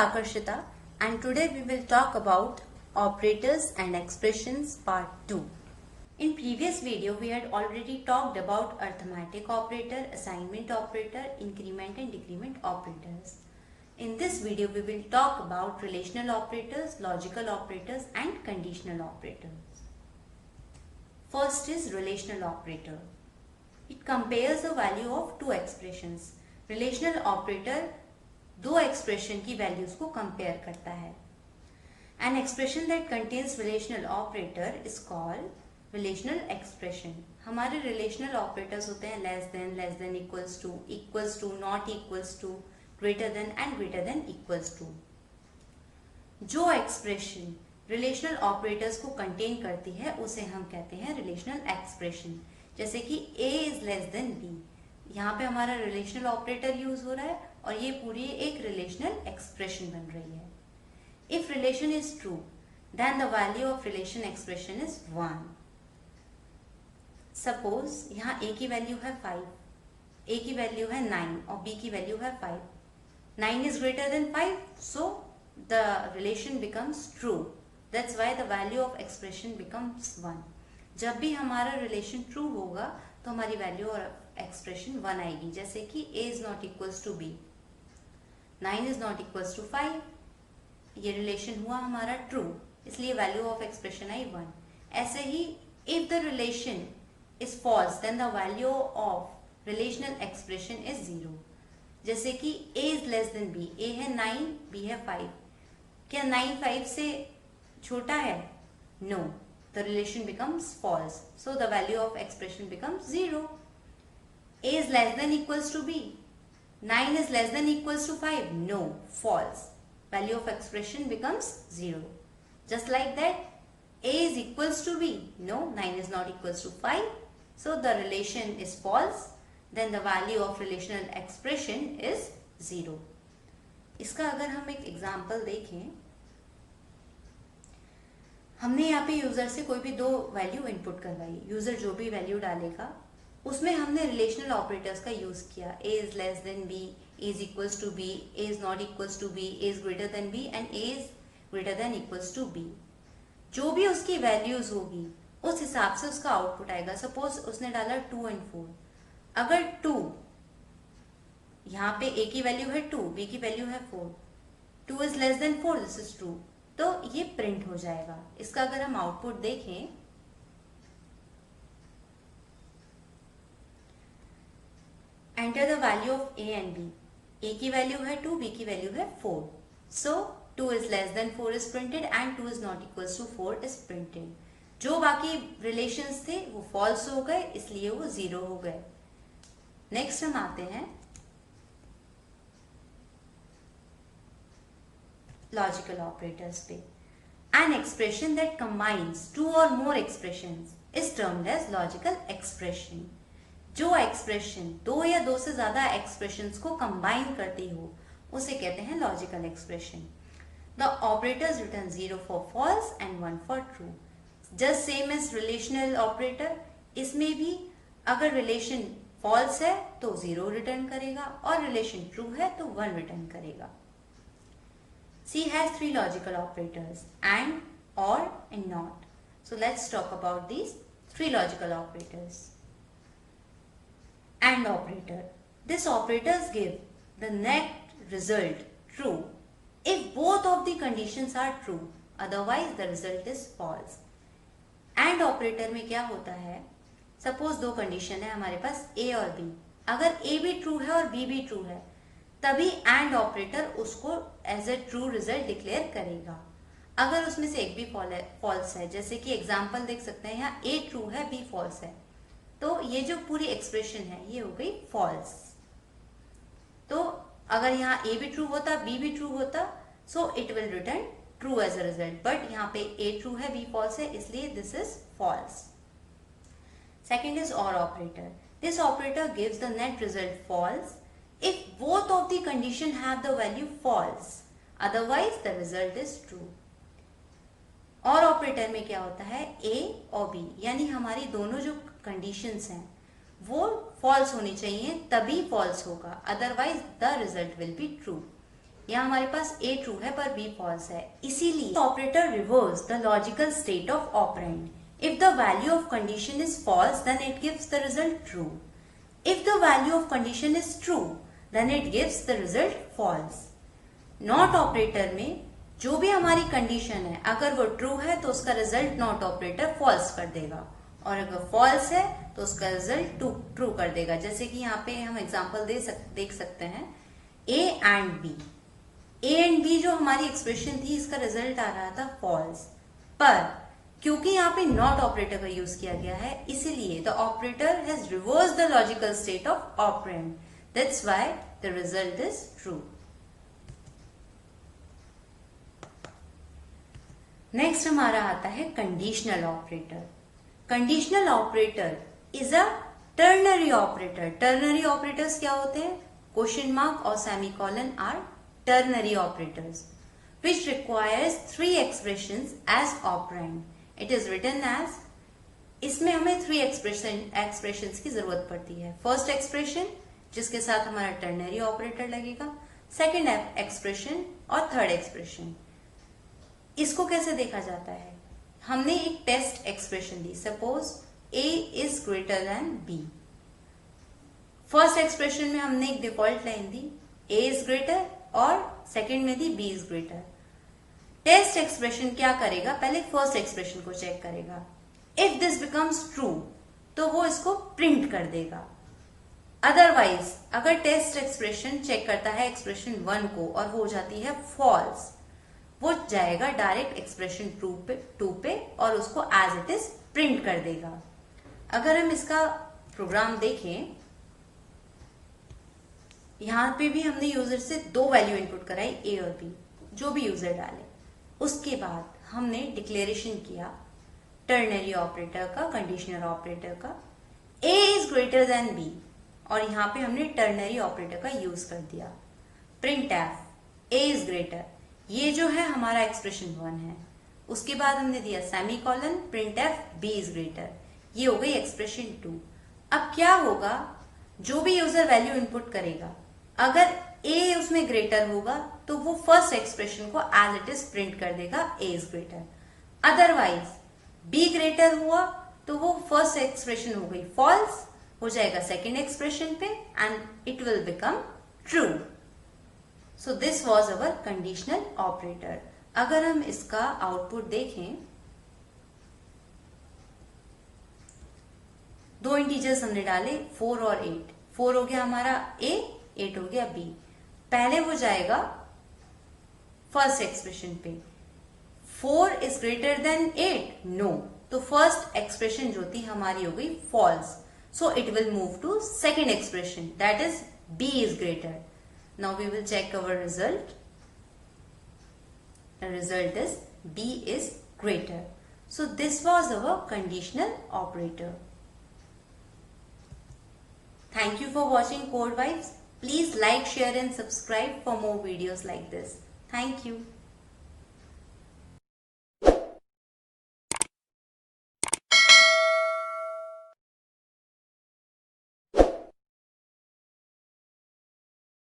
Akarshita and today we will talk about operators and expressions part 2. In previous video we had already talked about arithmetic operator, assignment operator, increment and decrement operators. In this video we will talk about relational operators, logical operators and conditional operators. First is relational operator. It compares the value of two expressions. Relational operator दो expression की values को compare करता है. An expression that contains relational operator is called relational expression. हमारे relational operators होते हैं less than, equals to, not equals to, greater than and greater than equals to. जो expression relational operators को contain करती है उसे हम कहते हैं रिलेशनल एक्सप्रेशन. जैसे कि a is less than b, यहाँ पे हमारा रिलेशनल ऑपरेटर यूज हो रहा है और ये पूरी एक रिलेशनल एक्सप्रेशन बन रही है. If relation is true then the value of relation expression is 1. Suppose यहाँ a की वैल्यू है 5, a की वैल्यू है 9 और b की वैल्यू है 5. 9 is greater than 5, so the relation becomes true. That's why the value of expression becomes 1. जब भी हमारा रिलेशन ट्रू होगा तो हमारी वैल्यू और एक्सप्रेशन 1 आएगी. जैसे कि a is not equals to b, 9 is not equals to 5. ये रिलेशन हुआ हमारा ट्रू, इसलिए वैल्यू ऑफ एक्सप्रेशन आई 1. ऐसे ही if the relation is false then the value of relational expression is 0. जैसे कि a is less than b, a है 9, b है 5. क्या 9 5 से छोटा है? No. The relation becomes false, so the value of expression becomes 0. A is less than equals to b, 9 is less than equals to 5. No, false. Value of expression becomes 0. Just like that, a is equals to b. No, 9 is not equals to 5. So the relation is false. Then the value of relational expression is 0. इसका अगर हम एक example देखें, हमने यहाँ पे user से कोई भी दो वैल्यू इनपुट करवाई. यूजर जो भी वैल्यू डालेगा उसमें हमने रिलेशनल ऑपरेटर्स का यूज किया. a is less than b, a is equals to b, a is not equals to b, a is greater than b and a is greater than equals to b. जो भी उसकी values होगी उस हिसाब से उसका output आएगा. Suppose उसने डाला 2 and 4. अगर 2, यहाँ पे a की वैल्यू है 2, b की वैल्यू है 4, 2 is less than 4, this is true, तो ये प्रिंट हो जाएगा. इसका अगर हम आउटपुट देखें, enter the value of a and b. a की वैल्यू है 2, b की वैल्यू है 4. So 2 is less than 4 is printed and 2 is not equals to 4 is printed. जो बाकी रिलेशंस थे वो फॉल्स हो गए, इसलिए वो 0 हो गए. नेक्स्ट हम आते हैं लॉजिकल ऑपरेटर्स पे. An expression that combines two or more expressions is termed as logical expression. जो एक्सप्रेशन दो या दो से ज्यादा एक्सप्रेशंस को कंबाइन करती हो उसे कहते हैं logical expression. The operators return 0 for false and 1 for true. Just same as relational operator, इसमें भी अगर रिलेशन फॉल्स है तो 0 रिटर्न करेगा और रिलेशन ट्रू है तो 1 रिटर्न करेगा. C has 3 logical operators: and, or, and not. So let's talk about these 3 logical operators. And operator. This operators give the net result true if both of the conditions are true. Otherwise the result is false. And operator में क्या होता है? Suppose दो condition है हमारे पास A और B. अगर A भी true है और B भी true है तभी एंड ऑपरेटर उसको as a true result declare करेगा. अगर उसमें से एक भी फॉल्स है, जैसे कि एग्जांपल देख सकते हैं यहाँ ए ट्रू है बी फॉल्स है, तो ये जो पूरी एक्सप्रेशन है ये हो गई फॉल्स. तो अगर यहाँ ए भी ट्रू होता बी भी ट्रू होता so it will return true as a result. But यहाँ पे ए ट्रू है बी फॉल्स है, इसलिए this is false. Second is और operator. This operator gives the net result false if both of the condition have the value false, otherwise the result is true. और operator में क्या होता है, a और b यानी हमारी दोनों जो कंडीशंस हैं वो फॉल्स होनी चाहिए तभी फॉल्स होगा, otherwise the result will be true. यहाँ हमारे पास A ट्रू है पर B फॉल्स है, इसीलिए operator reverse the logical state of operand. If the value of condition is false, then it gives the result true. If the value of condition is true, then it gives the result false. Not operator में जो भी हमारी condition है, अगर वो true है तो उसका रिजल्ट नॉट ऑपरेटर फॉल्स कर देगा, और अगर फॉल्स है तो उसका रिजल्ट ट्रू कर देगा. जैसे कि यहाँ पे हम एग्जांपल देख सकते हैं, A and B. A and B जो हमारी एक्सप्रेशन थी, इसका रिजल्ट आ रहा था फॉल्स, पर क्योंकि यहाँ पे नॉट ऑपरेटर का यूज किया गया है, इसीलिए the operator has reverse the logical state of operand. That's why the result is true. Next हमारा आता है conditional operator. Conditional operator is a ternary operator. Ternary operators क्या होते हैं? क्वेश्चन मार्क और semicolon are ternary operators which requires 3 expressions as operand. It is written as, इसमें हमें 3 expressions की जरूरत पड़ती है. फर्स्ट एक्सप्रेशन जिसके साथ हमारा टर्नरी ऑपरेटर लगेगा, सेकेंड एक्सप्रेशन और थर्ड एक्सप्रेशन. इसको कैसे देखा जाता है? हमने एक टेस्ट एक्सप्रेशन दी, suppose A is greater than B. First expression में हमने एक डिफॉल्ट लाइन दी, A इज ग्रेटर, और सेकेंड में दी B is greater. Test expression क्या करेगा? पहले फर्स्ट एक्सप्रेशन को चेक करेगा. इफ दिस बिकम्स ट्रू तो वो इसको प्रिंट कर देगा. अदरवाइज अगर टेस्ट एक्सप्रेशन चेक करता है एक्सप्रेशन 1 को और वो हो जाती है फॉल्स, वो जाएगा डायरेक्ट एक्सप्रेशन 2 पे और उसको एज इट इज प्रिंट कर देगा. अगर हम इसका प्रोग्राम देखें, यहां पे भी हमने यूजर से 2 वैल्यू इनपुट कराई, A और B, जो भी यूजर डाले. उसके बाद हमने डिक्लेरेशन किया टर्नरी ऑपरेटर का, कंडीशनल ऑपरेटर का, A is greater than B, और यहां पे हमने टर्नरी ऑपरेटर का यूज कर दिया. Print F A is greater, ये जो है हमारा एक्सप्रेशन 1 है. उसके बाद हमने दिया semicolon, print F B is greater, ये हो गई एक्सप्रेशन 2. अब क्या होगा? जो भी यूजर वैल्यू इनपुट करेगा, अगर A उसमें ग्रेटर होगा तो वो फर्स्ट एक्सप्रेशन को एज इट इज प्रिंट कर देगा, A is greater. Otherwise B greater हुआ तो वो फर्स्ट एक्सप्रेशन हो गई फॉल्स, हो जाएगा सेकेंड एक्सप्रेशन पे and it will become true. So this was our conditional operator. अगर हम इसका आउटपुट देखें, 2 इंटीजर्स हमने डाले 4 और 8. 4 हो गया हमारा A, 8 हो गया B. पहले वो जाएगा फर्स्ट एक्सप्रेशन पे. 4 इज ग्रेटर देन 8, नो, तो फर्स्ट एक्सप्रेशन जो थी हमारी हो गई false. So it will move to second expression, that is B is greater. Now we will check our result. The result is B is greater. So this was our conditional operator. Thank you for watching Code Vibes. Please like, share and subscribe for more videos like this. Thank you.